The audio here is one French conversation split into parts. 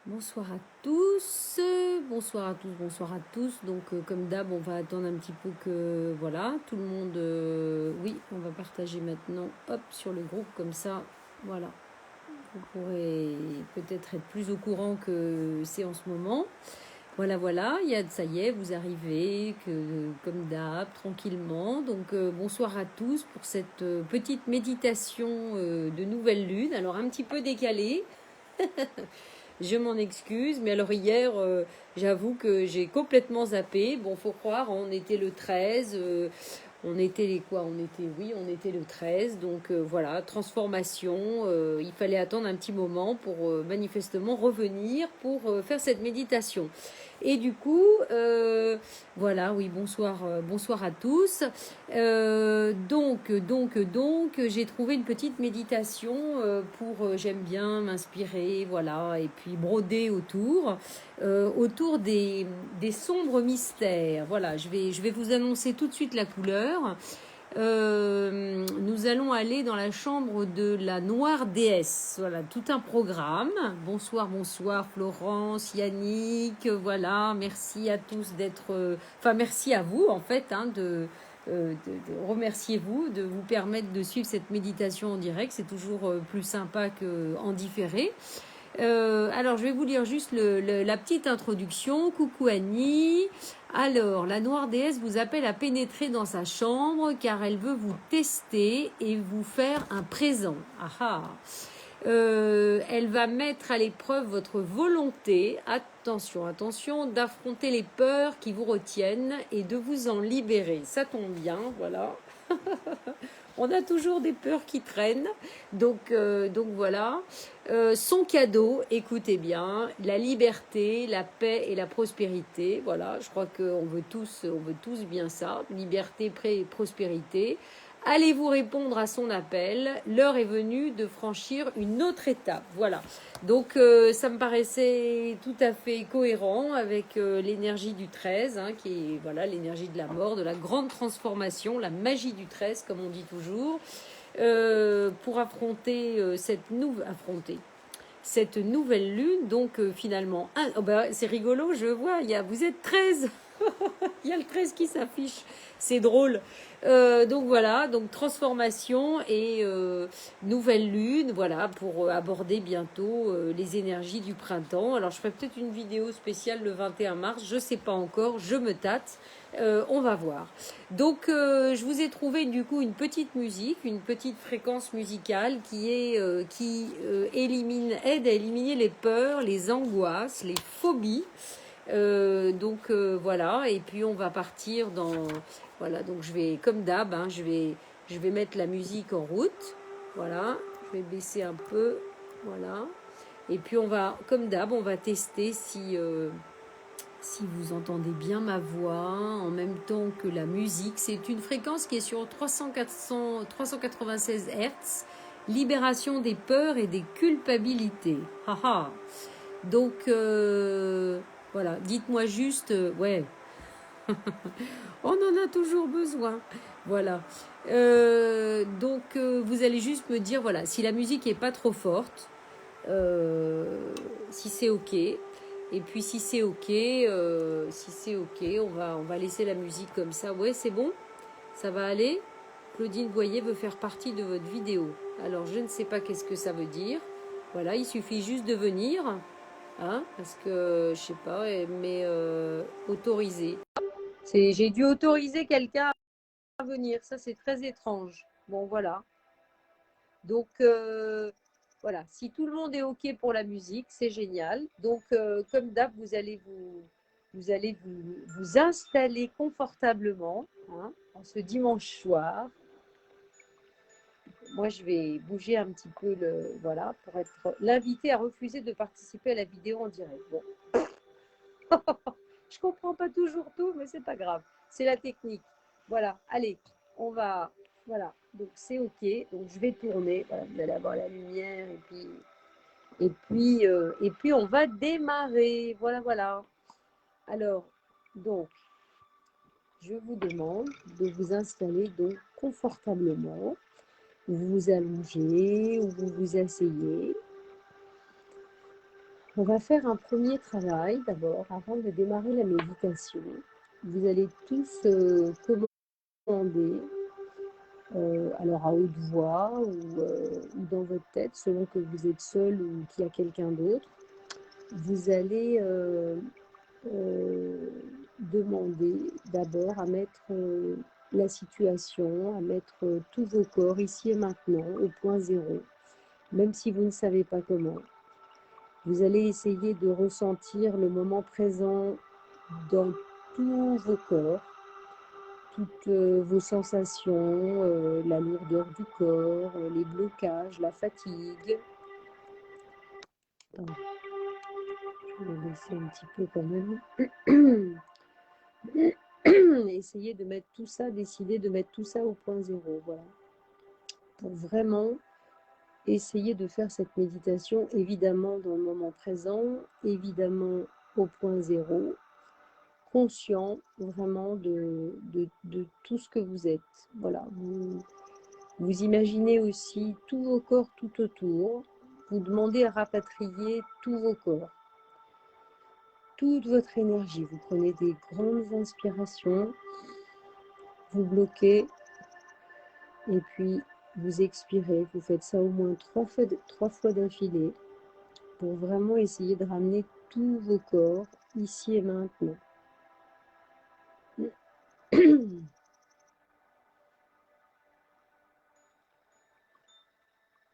Bonsoir à tous, bonsoir à tous, bonsoir à tous. Donc, comme d'hab, on va attendre un petit peu que voilà, tout le monde. Oui, on va partager maintenant, hop, sur le groupe comme ça. Voilà, vous pourrez peut-être être plus au courant que c'est en ce moment. Voilà, voilà, ça y est, vous arrivez, comme d'hab, tranquillement. Donc, bonsoir à tous pour cette petite méditation de nouvelle lune. Alors, un petit peu décalée. Je m'en excuse, mais alors hier, j'avoue que j'ai complètement zappé. Bon, faut croire, on était le 13, on était les quoi? On était, oui, on était le 13. Donc voilà, transformation. Il fallait attendre un petit moment pour manifestement revenir pour faire cette méditation. Et du coup, voilà, oui, bonsoir à tous. Donc, j'ai trouvé une petite méditation j'aime bien m'inspirer, voilà, et puis broder autour des sombres mystères. Voilà, je vais vous annoncer tout de suite la couleur. Nous allons aller dans la chambre de la noire déesse. Voilà, tout un programme. Bonsoir, bonsoir Florence, Yannick. Voilà, merci à tous Enfin, merci à vous en fait remerciez-vous de vous permettre de suivre cette méditation en direct. C'est toujours plus sympa qu'en différé. Alors, je vais vous lire juste la petite introduction. Coucou Annie. Alors, la noire déesse vous appelle à pénétrer dans sa chambre car elle veut vous tester et vous faire un présent. Ah ah. Elle va mettre à l'épreuve votre volonté, attention, attention, d'affronter les peurs qui vous retiennent et de vous en libérer. Ça tombe bien, voilà. On a toujours des peurs qui traînent. Donc voilà. Son cadeau, écoutez bien, la liberté, la paix et la prospérité. Voilà, je crois qu'on veut tous bien ça. Liberté, paix et prospérité. Allez-vous répondre à son appel? L'heure est venue de franchir une autre étape. Voilà. Donc ça me paraissait tout à fait cohérent avec l'énergie du 13, hein, qui est voilà l'énergie de la mort, de la grande transformation, la magie du 13, comme on dit toujours, pour affronter cette nouvelle lune. Donc finalement, oh bah, c'est rigolo, je vois, vous êtes 13. Il y a le 13 qui s'affiche. C'est drôle. Donc voilà, donc transformation et nouvelle lune, voilà, pour aborder bientôt les énergies du printemps. Alors je ferai peut-être une vidéo spéciale le 21 mars, je sais pas encore, je me tâte. On va voir. Donc je vous ai trouvé du coup une petite musique, une petite fréquence musicale qui aide à éliminer les peurs, les angoisses, les phobies. Voilà, et puis on va partir dans... Voilà, donc je vais, comme d'hab, hein, je vais mettre la musique en route. Voilà, je vais baisser un peu. Voilà. Et puis on va, comme d'hab, on va tester si vous entendez bien ma voix en même temps que la musique. C'est une fréquence qui est sur 396 Hz. Libération des peurs et des culpabilités. Haha. Donc, voilà, dites-moi juste, ouais, on en a toujours besoin. Voilà. Vous allez juste me dire, voilà, si la musique est pas trop forte, si c'est OK. Et puis si c'est OK, on va laisser la musique comme ça. Ouais, c'est bon? Ça va aller? Claudine Boyer veut faire partie de votre vidéo. Alors, je ne sais pas qu'est-ce que ça veut dire. Voilà, il suffit juste de venir. Hein, parce que, je sais pas, mais autorisé. J'ai dû autoriser quelqu'un à venir. Ça, c'est très étrange. Bon, voilà. Donc, voilà. Si tout le monde est OK pour la musique, c'est génial. Donc, comme d'hab, vous allez vous installer confortablement, hein, en ce dimanche soir. Moi, je vais bouger un petit peu voilà, pour être l'invité à refuser de participer à la vidéo en direct. Bon. Je comprends pas toujours tout, mais c'est pas grave. C'est la technique. Voilà, allez, on va. Voilà, donc c'est OK. Donc je vais tourner. Voilà, vous allez avoir la lumière et puis on va démarrer. Voilà, voilà. Alors, donc, je vous demande de vous installer donc confortablement. Vous vous allongez ou vous vous asseyez. On va faire un premier travail d'abord avant de démarrer la méditation. Vous allez tous commander, alors à haute voix ou dans votre tête, selon que vous êtes seul ou qu'il y a quelqu'un d'autre. Vous allez demander d'abord à mettre la situation, à mettre tous vos corps ici et maintenant au point zéro, même si vous ne savez pas comment. Vous allez essayer de ressentir le moment présent dans tous vos corps, toutes vos sensations, la lourdeur du corps, les blocages, la fatigue. Attends, je vais laisser un petit peu quand même. Essayez de mettre tout ça, décider de mettre tout ça au point zéro, voilà. Pour vraiment essayer de faire cette méditation, évidemment dans le moment présent, évidemment au point zéro, conscient vraiment de tout ce que vous êtes. Voilà, vous imaginez aussi tous vos corps tout autour, vous demandez à rapatrier tous vos corps, toute votre énergie. Vous prenez des grandes inspirations, vous bloquez, et puis vous expirez. Vous faites ça au moins trois fois d'affilée pour vraiment essayer de ramener tous vos corps ici et maintenant.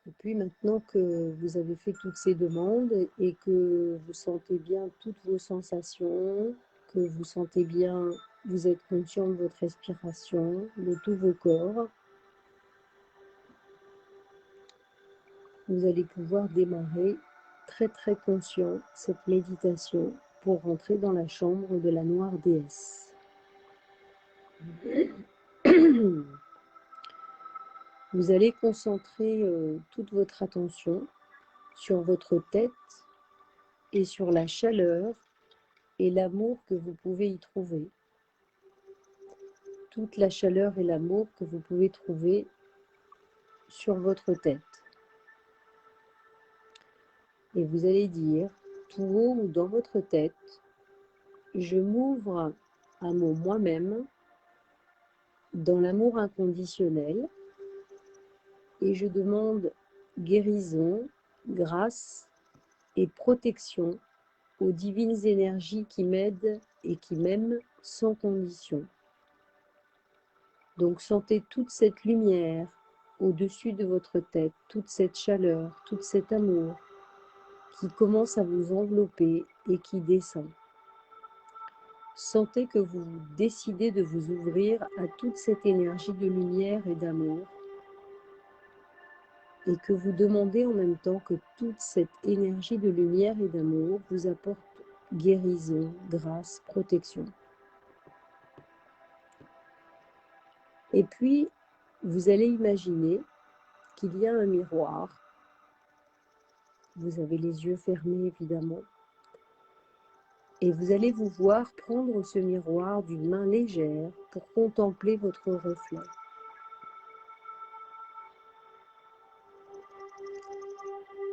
Et puis maintenant que vous avez fait toutes ces demandes et que vous sentez bien toutes vos sensations, que vous sentez bien, vous êtes conscient de votre respiration, de tous vos corps, vous allez pouvoir démarrer très très conscient cette méditation pour rentrer dans la chambre de la noire déesse. Vous allez concentrer toute votre attention sur votre tête et sur la chaleur et l'amour que vous pouvez y trouver. Toute la chaleur et l'amour que vous pouvez trouver sur votre tête. Et vous allez dire, tout haut ou dans votre tête, je m'ouvre à mon moi-même dans l'amour inconditionnel et je demande guérison, grâce et protection aux divines énergies qui m'aident et qui m'aiment sans condition. Donc sentez toute cette lumière au-dessus de votre tête, toute cette chaleur, tout cet amour qui commence à vous envelopper et qui descend. Sentez que vous décidez de vous ouvrir à toute cette énergie de lumière et d'amour et que vous demandez en même temps que toute cette énergie de lumière et d'amour vous apporte guérison, grâce, protection. Et puis, vous allez imaginer qu'il y a un miroir. Vous avez les yeux fermés, évidemment. Et vous allez vous voir prendre ce miroir d'une main légère pour contempler votre reflet.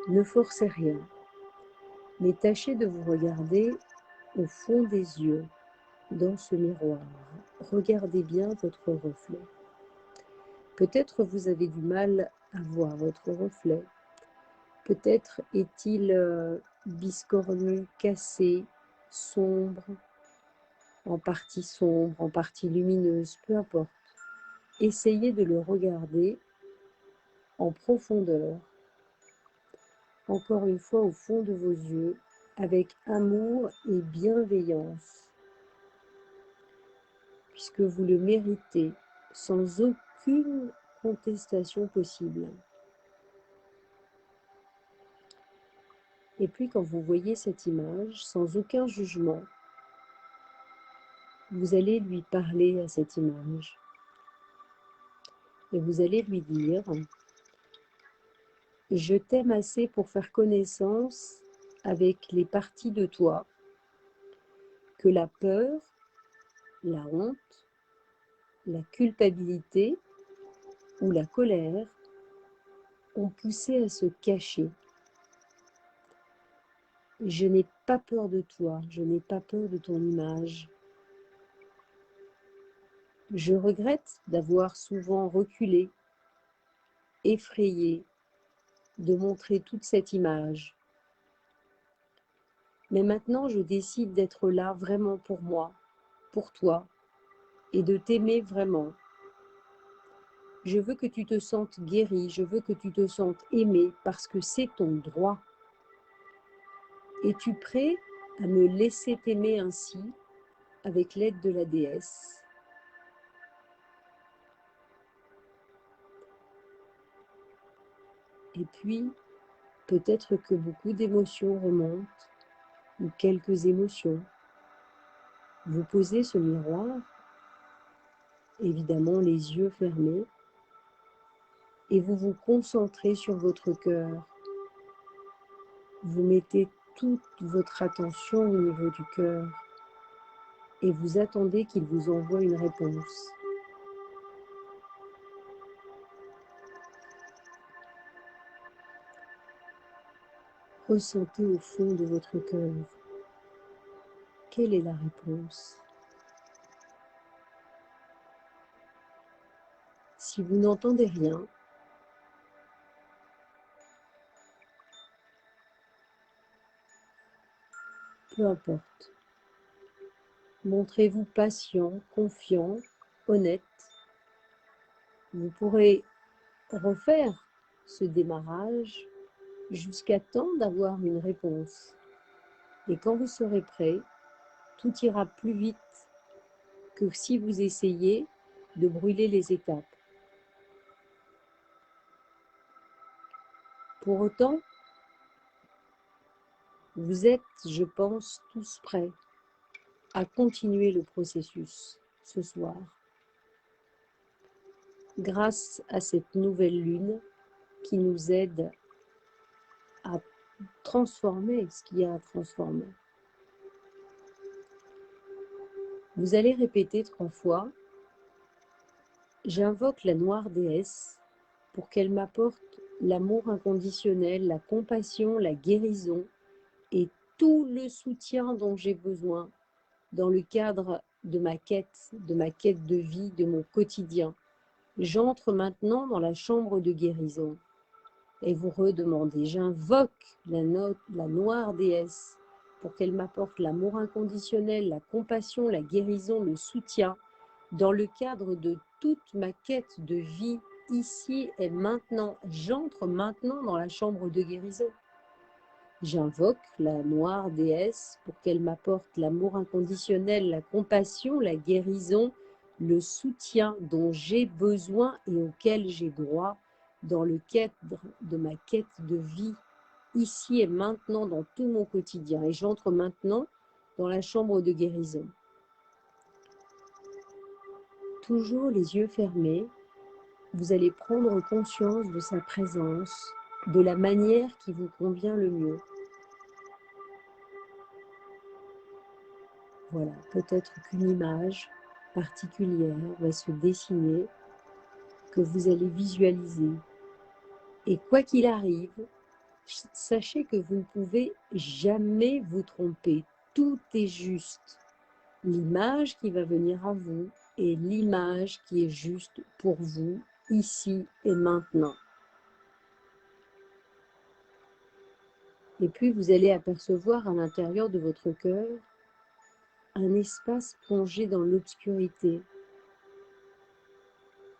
Ne forcez rien, mais tâchez de vous regarder au fond des yeux, dans ce miroir. Regardez bien votre reflet. Peut-être vous avez du mal à voir votre reflet. Peut-être est-il biscornu, cassé, sombre, en partie lumineuse, peu importe. Essayez de le regarder en profondeur, encore une fois au fond de vos yeux, avec amour et bienveillance, puisque vous le méritez, sans aucune contestation possible. Et puis quand vous voyez cette image, sans aucun jugement, vous allez lui parler à cette image. Et vous allez lui dire, je t'aime assez pour faire connaissance avec les parties de toi que la peur, la honte, la culpabilité ou la colère ont poussé à se cacher. Je n'ai pas peur de toi, je n'ai pas peur de ton image. Je regrette d'avoir souvent reculé, effrayé, de montrer toute cette image. Mais maintenant, je décide d'être là vraiment pour moi, pour toi, et de t'aimer vraiment. Je veux que tu te sentes guéri, je veux que tu te sentes aimé parce que c'est ton droit. Es-tu prêt à me laisser t'aimer ainsi, avec l'aide de la déesse? Et puis, peut-être que beaucoup d'émotions remontent, ou quelques émotions. Vous posez ce miroir, évidemment les yeux fermés, et vous vous concentrez sur votre cœur. Vous mettez toute votre attention au niveau du cœur et vous attendez qu'il vous envoie une réponse. Ressentez au fond de votre cœur. Quelle est la réponse? Si vous n'entendez rien, peu importe. Montrez-vous patient, confiant, honnête. Vous pourrez refaire ce démarrage jusqu'à temps d'avoir une réponse. Et quand vous serez prêt, tout ira plus vite que si vous essayez de brûler les étapes. Pour autant, vous êtes, je pense, tous prêts à continuer le processus ce soir. Grâce à cette nouvelle lune qui nous aide à transformer ce qu'il y a à transformer. Vous allez répéter 3 fois. J'invoque la noire déesse pour qu'elle m'apporte l'amour inconditionnel, la compassion, la guérison et tout le soutien dont j'ai besoin dans le cadre de ma quête de vie, de mon quotidien. J'entre maintenant dans la chambre de guérison et vous redemandez, j'invoque la noire déesse pour qu'elle m'apporte l'amour inconditionnel, la compassion, la guérison, le soutien dans le cadre de toute ma quête de vie ici et maintenant. J'entre maintenant dans la chambre de guérison. J'invoque la noire déesse pour qu'elle m'apporte l'amour inconditionnel, la compassion, la guérison, le soutien dont j'ai besoin et auquel j'ai droit dans le cadre de ma quête de vie, ici et maintenant dans tout mon quotidien. Et j'entre maintenant dans la chambre de guérison. Toujours les yeux fermés, vous allez prendre conscience de sa présence, de la manière qui vous convient le mieux. Voilà, peut-être qu'une image particulière va se dessiner, que vous allez visualiser. Et quoi qu'il arrive, sachez que vous ne pouvez jamais vous tromper. Tout est juste. L'image qui va venir à vous est l'image qui est juste pour vous, ici et maintenant. Et puis vous allez apercevoir à l'intérieur de votre cœur un espace plongé dans l'obscurité.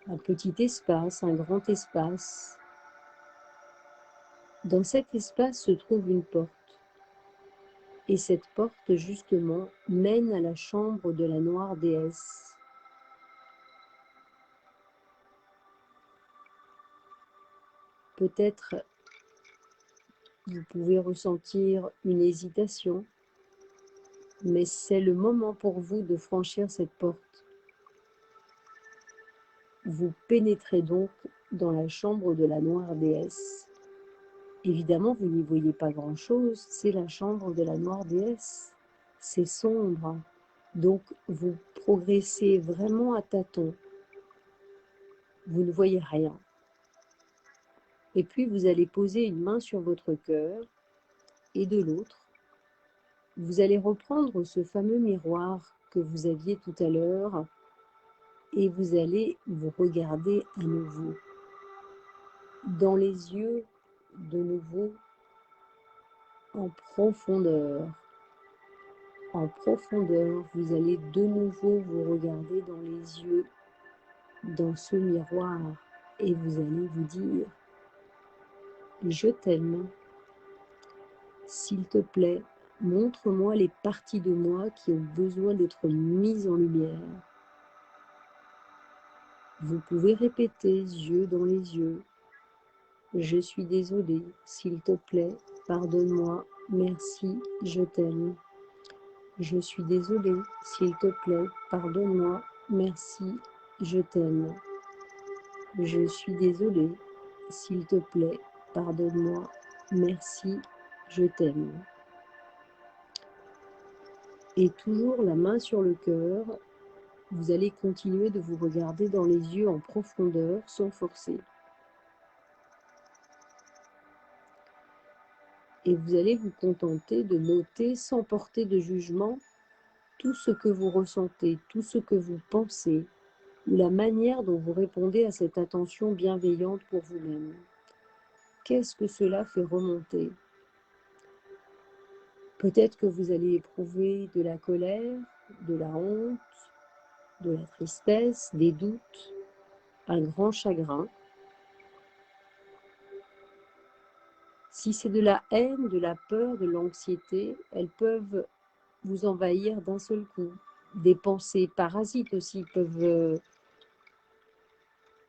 Un petit espace, un grand espace. Dans cet espace se trouve une porte. Et cette porte, justement, mène à la chambre de la noire déesse. Peut-être vous pouvez ressentir une hésitation, mais c'est le moment pour vous de franchir cette porte. Vous pénétrez donc dans la chambre de la noire déesse. Évidemment, vous n'y voyez pas grand-chose, c'est la chambre de la noire déesse. C'est sombre, donc vous progressez vraiment à tâtons. Vous ne voyez rien. Et puis vous allez poser une main sur votre cœur et de l'autre, Vous allez reprendre ce fameux miroir que vous aviez tout à l'heure et vous allez vous regarder à nouveau dans les yeux, de nouveau en profondeur. En profondeur, vous allez de nouveau vous regarder dans les yeux, dans ce miroir, et vous allez vous dire « Je t'aime. S'il te plaît, montre-moi les parties de moi qui ont besoin d'être mises en lumière. » Vous pouvez répéter, yeux dans les yeux. « Je suis désolé, s'il te plaît, pardonne-moi, merci, je t'aime. » Je suis désolé, s'il te plaît, pardonne-moi, merci, je t'aime. Je suis désolé, s'il te plaît, pardonne-moi, merci, je t'aime. Et toujours la main sur le cœur, vous allez continuer de vous regarder dans les yeux en profondeur sans forcer. Et vous allez vous contenter de noter sans porter de jugement tout ce que vous ressentez, tout ce que vous pensez, ou la manière dont vous répondez à cette attention bienveillante pour vous-même. Qu'est-ce que cela fait remonter? Peut-être que vous allez éprouver de la colère, de la honte, de la tristesse, des doutes, un grand chagrin. Si c'est de la haine, de la peur, de l'anxiété, elles peuvent vous envahir d'un seul coup. Des pensées parasites aussi peuvent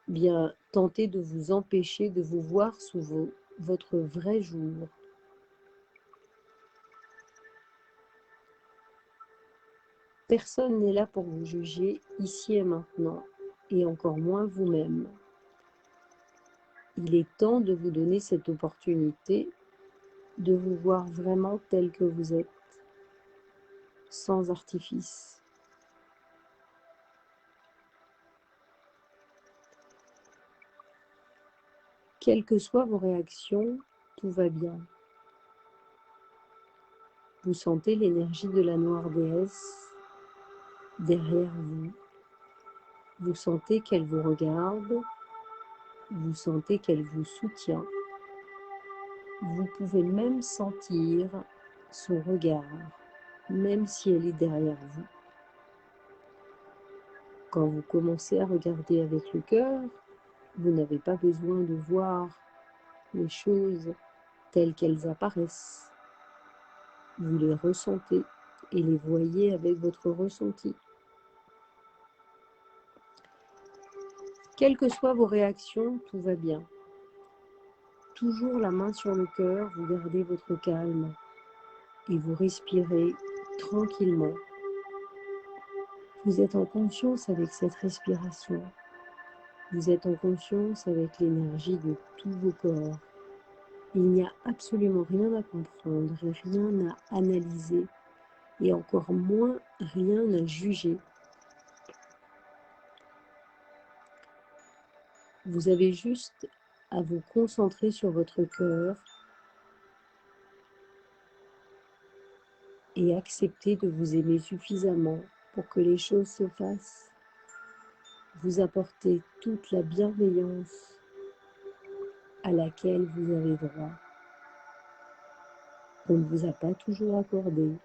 bien tenter de vous empêcher de vous voir sous votre vrai jour. Personne n'est là pour vous juger ici et maintenant, et encore moins vous-même. Il est temps de vous donner cette opportunité de vous voir vraiment tel que vous êtes, sans artifice. Quelles que soient vos réactions, tout va bien. Vous sentez l'énergie de la noire déesse derrière vous. Vous sentez qu'elle vous regarde, vous sentez qu'elle vous soutient. Vous pouvez même sentir son regard, même si elle est derrière vous. Quand vous commencez à regarder avec le cœur, vous n'avez pas besoin de voir les choses telles qu'elles apparaissent. Vous les ressentez et les voyez avec votre ressenti. Quelles que soient vos réactions, tout va bien. Toujours la main sur le cœur, vous gardez votre calme et vous respirez tranquillement. Vous êtes en conscience avec cette respiration. Vous êtes en conscience avec l'énergie de tous vos corps. Il n'y a absolument rien à comprendre, rien à analyser et encore moins rien à juger. Vous avez juste à vous concentrer sur votre cœur et accepter de vous aimer suffisamment pour que les choses se fassent. Vous apportez toute la bienveillance à laquelle vous avez droit. On ne vous a pas toujours accordé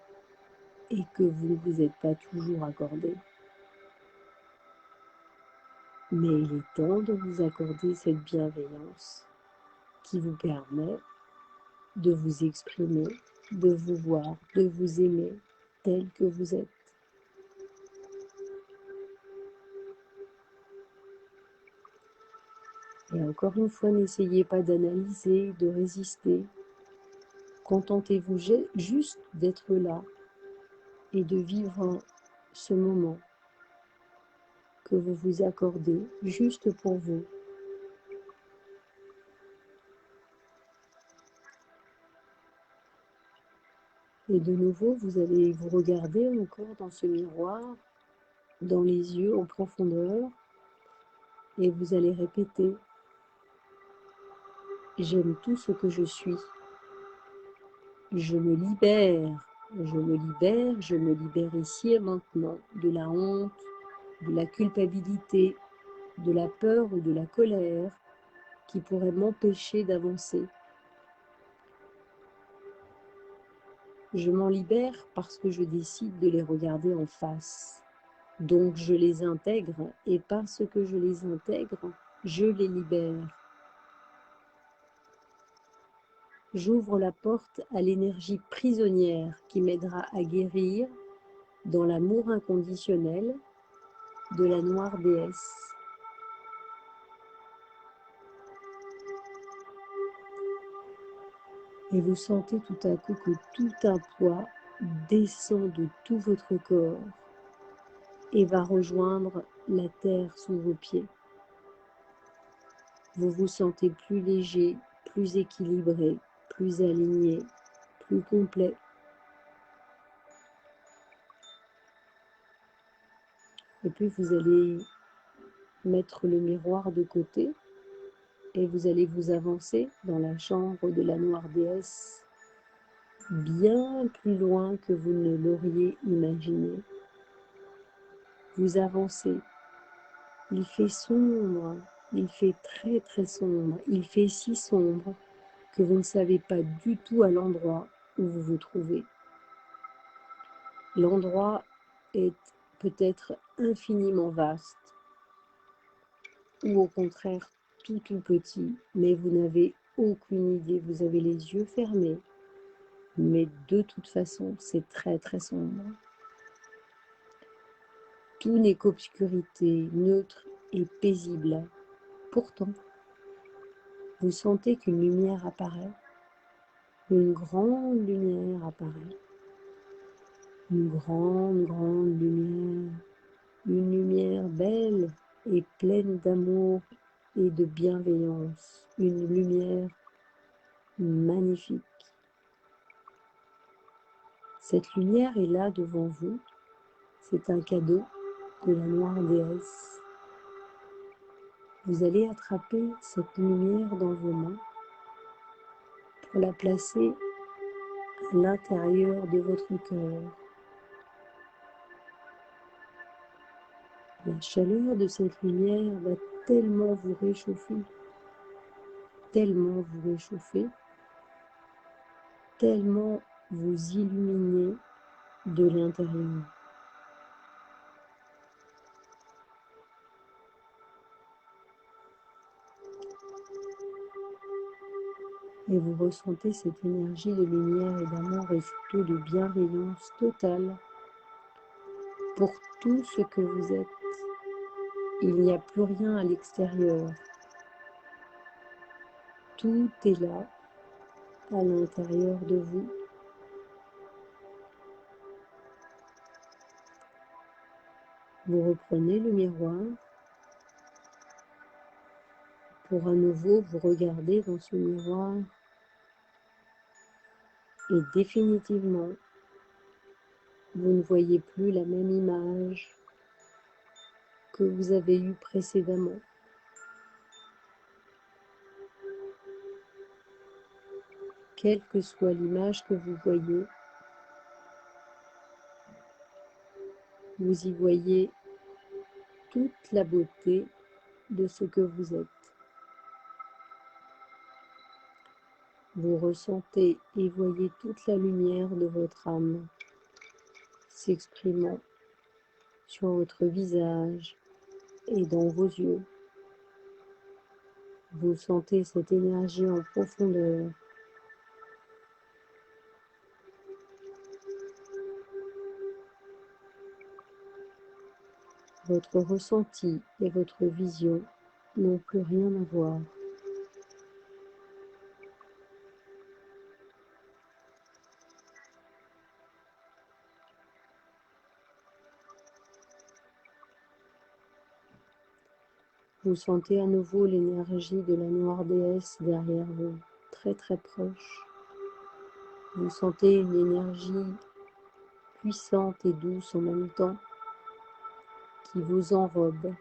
et que vous ne vous êtes pas toujours accordé. Mais il est temps de vous accorder cette bienveillance qui vous permet de vous exprimer, de vous voir, de vous aimer tel que vous êtes. Et encore une fois, n'essayez pas d'analyser, de résister. Contentez-vous juste d'être là et de vivre ce moment que vous vous accordez juste pour vous. Et de nouveau, vous allez vous regarder encore dans ce miroir, dans les yeux en profondeur, et vous allez répéter « J'aime tout ce que je suis. Je me libère je me libère ici et maintenant de la honte, de la culpabilité, de la peur ou de la colère qui pourraient m'empêcher d'avancer. Je m'en libère parce que je décide de les regarder en face. Donc je les intègre et parce que je les intègre, je les libère. J'ouvre la porte à l'énergie prisonnière qui m'aidera à guérir dans l'amour inconditionnel de la noire déesse. Et vous sentez tout à coup que tout un poids descend de tout votre corps et va rejoindre la terre sous vos pieds. Vous vous sentez plus léger, plus équilibré, plus aligné, plus complet. Et puis vous allez mettre le miroir de côté et vous allez vous avancer dans la chambre de la noire déesse, bien plus loin que vous ne l'auriez imaginé. Vous avancez. Il fait sombre, il fait très très sombre, il fait si sombre que vous ne savez pas du tout à l'endroit où vous vous trouvez. L'endroit est peut-être infiniment vaste, ou au contraire tout petit, mais vous n'avez aucune idée, vous avez les yeux fermés, mais de toute façon c'est très très sombre. Tout n'est qu'obscurité, neutre et paisible. Pourtant, vous sentez qu'une lumière apparaît, une grande lumière apparaît, une grande lumière, une lumière belle et pleine d'amour et de bienveillance, une lumière magnifique. Cette lumière est là devant vous, c'est un cadeau de la noire déesse. Vous allez attraper cette lumière dans vos mains pour la placer à l'intérieur de votre cœur. La chaleur de cette lumière va tellement vous réchauffer, tellement vous réchauffer, tellement vous illuminer de l'intérieur. Et vous ressentez cette énergie de lumière et d'amour et surtout de bienveillance totale pour tout ce que vous êtes. Il n'y a plus rien à l'extérieur. Tout est là, à l'intérieur de vous. Vous reprenez le miroir pour à nouveau vous regarder dans ce miroir et définitivement, vous ne voyez plus la même image que vous avez eue précédemment. Quelle que soit l'image que vous voyez, vous y voyez toute la beauté de ce que vous êtes. Vous ressentez et voyez toute la lumière de votre âme s'exprimant sur votre visage et dans vos yeux. Vous sentez cette énergie en profondeur. Votre ressenti et votre vision n'ont plus rien à voir. Vous sentez à nouveau l'énergie de la noire déesse derrière vous, très très proche. Vous sentez une énergie puissante et douce en même temps qui vous enrobe.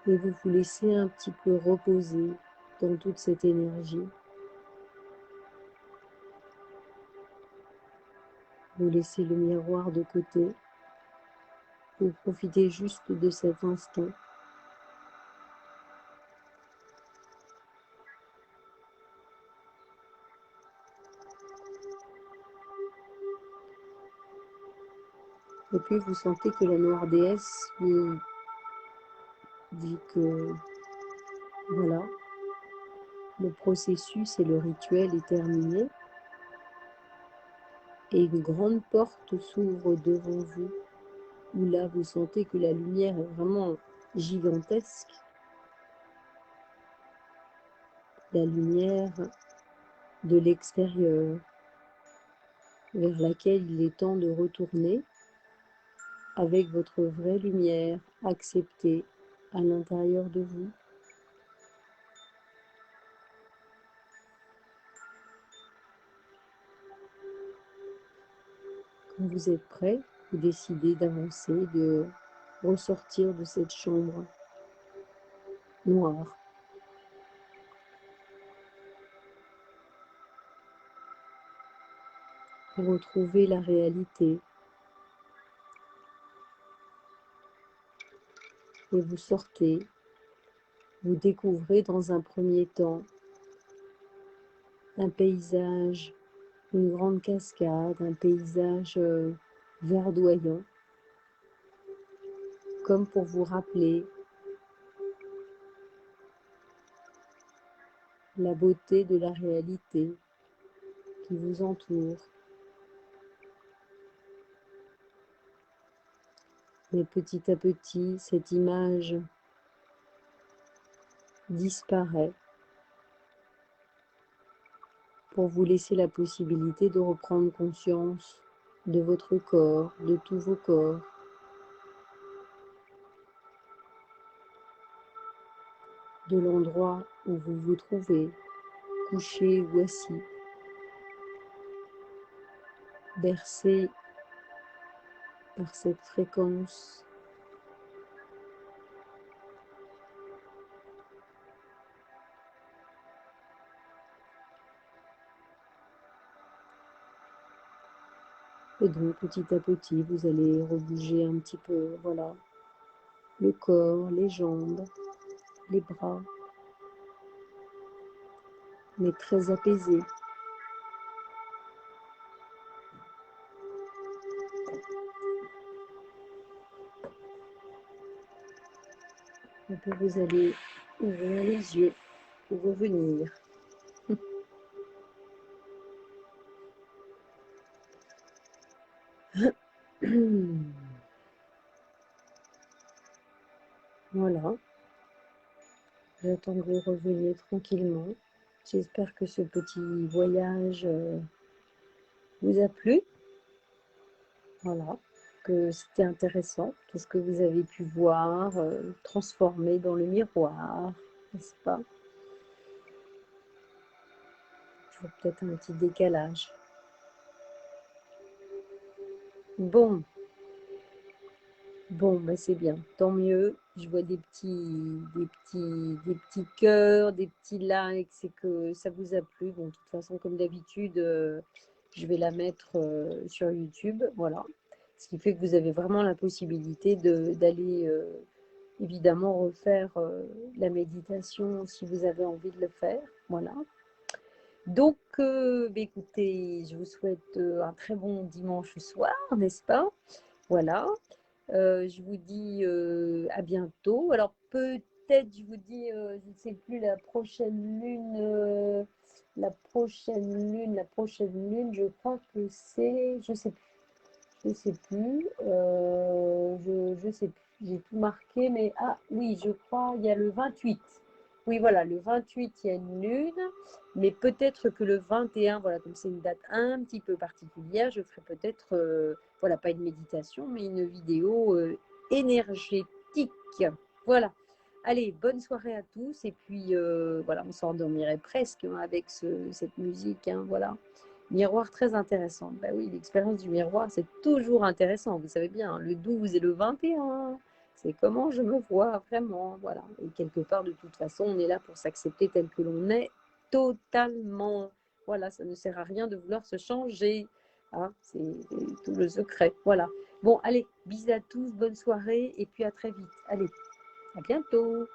Et vous vous laissez un petit peu reposer dans toute cette énergie. Vous laissez le miroir de côté. Vous profitez juste de cet instant. Et puis vous sentez que la noire déesse vous dit que voilà, le processus et le rituel est terminé. Et une grande porte s'ouvre devant vous, où là vous sentez que la lumière est vraiment gigantesque. La lumière de l'extérieur, vers laquelle il est temps de retourner avec votre vraie lumière acceptée à l'intérieur de vous. Quand vous êtes prêt, vous décidez d'avancer, de ressortir de cette chambre noire. Pour retrouver la réalité. Et vous sortez, vous découvrez dans un premier temps un paysage, une grande cascade, un paysage verdoyant, comme pour vous rappeler la beauté de la réalité qui vous entoure. Mais petit à petit, cette image disparaît pour vous laisser la possibilité de reprendre conscience de votre corps, de tous vos corps, de l'endroit où vous vous trouvez, couché ou assis, bercé par cette fréquence. Et donc, petit à petit, vous allez rebouger un petit peu, voilà, le corps, les jambes, les bras, mais très apaisé. Et puis vous allez ouvrir les yeux pour revenir. Voilà, j'attends que vous reveniez tranquillement. J'espère que ce petit voyage vous a plu. Voilà, que c'était intéressant, tout ce que vous avez pu voir, transformer dans le miroir, n'est-ce pas? Toujours peut-être un petit décalage. Bon, ben c'est bien, tant mieux. Je vois des petits cœurs, des petits likes, c'est que ça vous a plu. Bon, de toute façon, comme d'habitude, je vais la mettre sur YouTube, voilà. Ce qui fait que vous avez vraiment la possibilité d'aller évidemment refaire la méditation si vous avez envie de le faire, voilà. Donc, écoutez, je vous souhaite un très bon dimanche soir, n'est-ce pas? Voilà. Je vous dis à bientôt. Alors peut-être, je vous dis, je ne sais plus, la prochaine lune, je crois que c'est, je sais plus, je sais plus, j'ai tout marqué, mais ah oui, je crois, il y a le 28. Oui, voilà, le 28, il y a une lune, mais peut-être que le 21, voilà, comme c'est une date un petit peu particulière, je ferai peut-être, voilà, pas une méditation, mais une vidéo énergétique. Voilà. Allez, bonne soirée à tous, et puis voilà, on s'endormirait presque hein, avec cette musique, hein, voilà. Miroir très intéressant. Bah oui, l'expérience du miroir, c'est toujours intéressant. Vous savez bien, hein, le 12 et le 21, c'est comment je me vois vraiment. Voilà. Et quelque part, de toute façon, on est là pour s'accepter tel que l'on est totalement. Voilà, ça ne sert à rien de vouloir se changer. Hein, c'est tout le secret. Voilà. Bon, allez, bisous à tous, bonne soirée et puis à très vite. Allez, à bientôt.